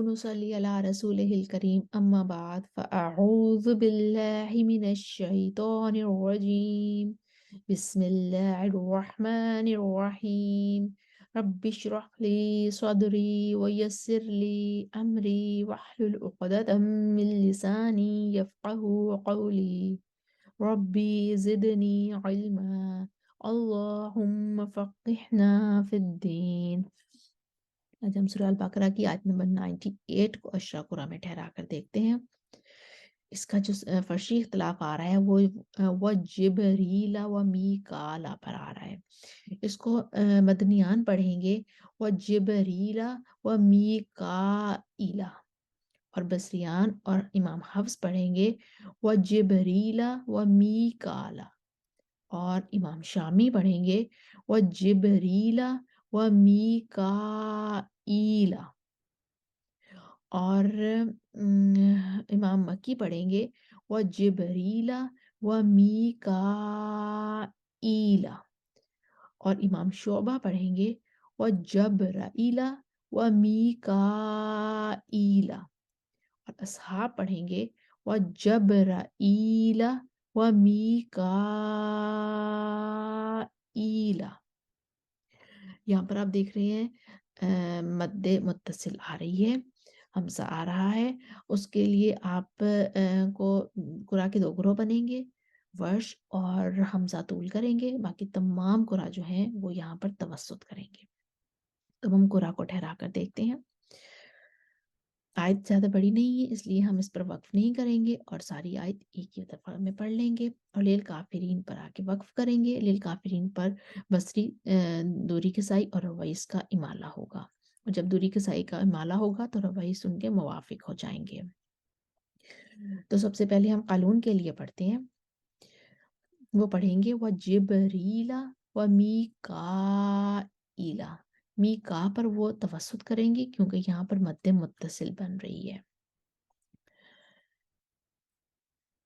نصلي على رسوله الكريم أما بعد فأعوذ بالله من الشيطان الرجيم بسم الله الرحمن الرحيم رب اشرح لي صدري ويسر لي أمري واحلل عقدة من لساني يفقه قولي ربي زدني علما اللهم فقهنا في الدين. आज हम सूरह अल-बकरा की आयत नंबर 98 को अशरा कुरा में ठहरा कर देखते हैं। इसका जो फर्शी इख्तिलाफ आ रहा है वो जिबरीला व मीकाला पर आ रहा है। इसको मदनियान पढ़ेंगे व जिबरीला व मीकाइला, और बसरियान और इमाम हफ्स पढ़ेंगे व जिबरीला व मीकाला, और इमाम शामी पढ़ेंगे व जिबरीला व मीकाईला, और इमाम मक्की पढ़ेंगे व जिबरीला व मीकाईला, और इमाम शोबा पढ़ेंगे व जबराइला व मीकाईला, और असहाब पढ़ेंगे व जबराइला व मीकाईला। यहाँ पर आप देख रहे हैं मद्दे मुत्तसिल आ रही है, हमजा आ रहा है। उसके लिए आप को कुरा के दो ग्रोह बनेंगे, वर्श और हमजा तूल करेंगे, बाकी तमाम कुरा जो हैं वो यहाँ पर तवस्सुत करेंगे। तो हम कुरा को ठहरा कर देखते हैं। आयत ज़्यादा बड़ी नहीं है इसलिए हम इस पर वक्फ नहीं करेंगे और सारी आयत एक ही दफ़ा में पढ़ लेंगे और लिल काफिरीन पर आके वक्फ करेंगे। लिल काफिरीन पर बसरी दूरी किसाई और रवाइस का इमाला होगा, और जब दूरी किसाई का इमाला होगा तो रवाइस उनके मुवाफिक हो जाएंगे। तो सबसे पहले हम कानून के लिए पढ़ते हैं, वो पढ़ेंगे व जिबरीला व मीकाईला। मीका पर वो तवस्सुत करेंगे क्योंकि यहाँ पर मद्दे मुत्तसिल बन रही है।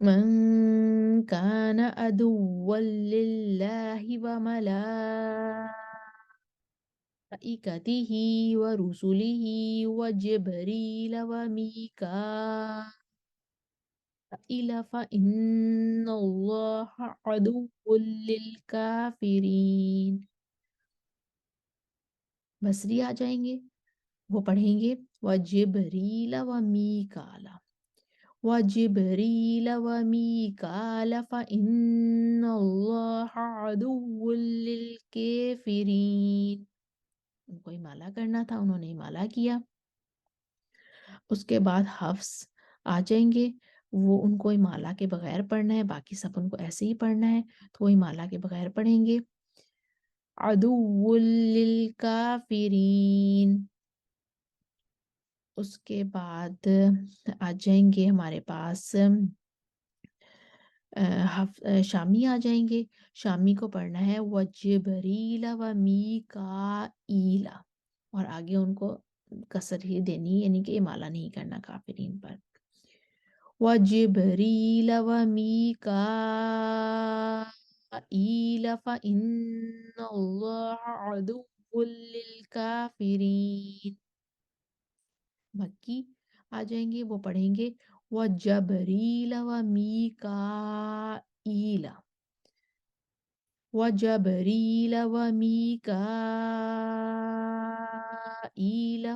मन कान अदुव्वन लिल्लाहि व मलाइकतिही व रुसुलिही व जिब्रील व मीकाइल फ़इन्नल्लाह अदुव्वुन लिलकाफ़िरीन। बसरी आ जाएंगे, वो पढ़ेंगे व जिब्रील व मीकाला व जिब्रील व मीकाल फ़इन्नल्लाह अदुव्वुन लिलकाफ़िरीन। उनको इमाला करना था, उन्होंने इमाला किया। उसके बाद हफ्स आ जाएंगे, वो उनको इमाला के बगैर पढ़ना है, बाकी सब उनको ऐसे ही पढ़ना है, तो वो इमाला के बगैर पढ़ेंगे अदुव्वुन लिलकाफ़िरीन। उसके बाद आ जाएंगे हमारे पास शामी आ जाएंगे। शामी को पढ़ना है व जिब्रील व मीकाईला, और आगे उनको कसर ही देनी, यानी कि इमाला नहीं करना काफिरीन पर। व जिब्रील व मीकाईला फ़इन्नल्लाह अदुव्वुन लिलकाफ़िरीन। मक्की आ जाएंगे, वो पढ़ेंगे व जबरील व मीकाईला व जबरील व मीकाईल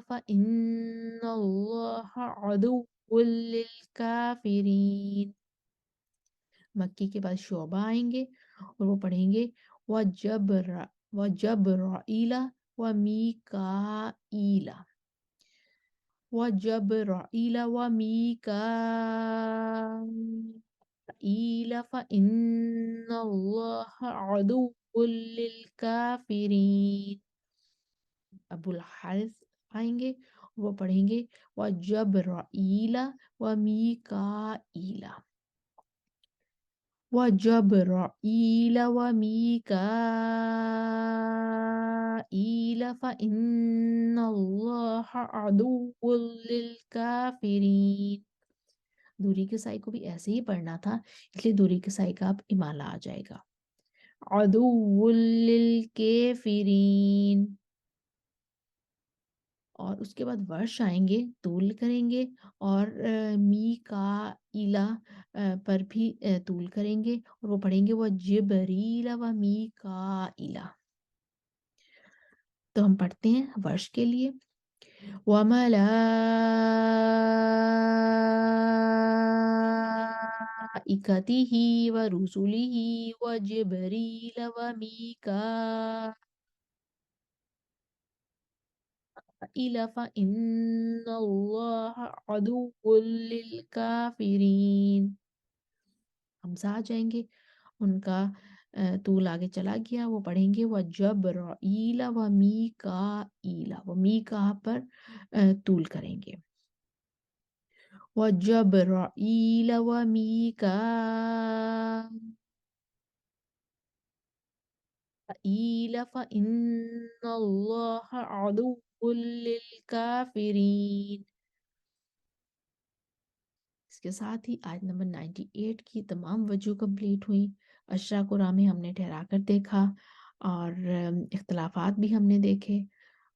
फ़इन्नल्लाह अदुव्वुन लिलकाफ़िरीन। मक्की के बाद शोबा आएंगे और वो पढ़ेंगे व जबराइला व मीकाईला व जबराइल व मीकाईल फ़इन्नल्लाह अदुव्वुन लिलकाफ़िरीन। अबुल हारिस आएंगे, वो पढ़ेंगे व जबराइल व मीकाईला व जबराइल व मीकाईल फ़इन्नल्लाह अदुव्वुन लिलकाफ़िरीन। दूरी के साई को भी ऐसे ही पढ़ना था, इसलिए दूरी के साई का अब इमाला आ जाएगा अदुव्वुन लिलकाफ़िरीन। اور اس کے بعد ورش آئیں گے، طول کریں گے، اور می کا ایلا پر بھی طول کریں گے، اور وہ پڑھیں گے وہ جبریل و می کا ایلا۔ تو ہم پڑھتے ہیں ورش کے لیے، وَمَلَائِكَتِهِ وَرُسُلِهِ وَجِبْرِيلَ وَمِيكَائِيلَ فَإِنَّ اللَّهَ عَدُوٌّ لِلْكَافِرِينَ۔ ہمزہ آ جائیں گے، ان کا طول آگے چلا گیا، وہ پڑھیں گے وہ جبرائیل و میکائیل، وہ میکا پر طول کریں گے، وہ جبرائیل و میکائیل فإن اللہ عدو للکافرین۔ اس کے ساتھ ہی آیت نمبر 98 کی تمام وجوہ کمپلیٹ ہوئیں۔ اشرا قرآن میں ہم نے ٹھہرا کر دیکھا، اور اختلافات بھی ہم نے دیکھے۔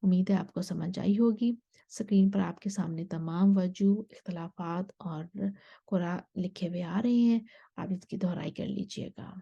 امید ہے آپ کو سمجھ آئی ہوگی۔ اسکرین پر آپ کے سامنے تمام وجوہ، اختلافات اور قرآن لکھے ہوئے آ رہے ہیں، آپ اس کی دہرائی کر لیجئے گا۔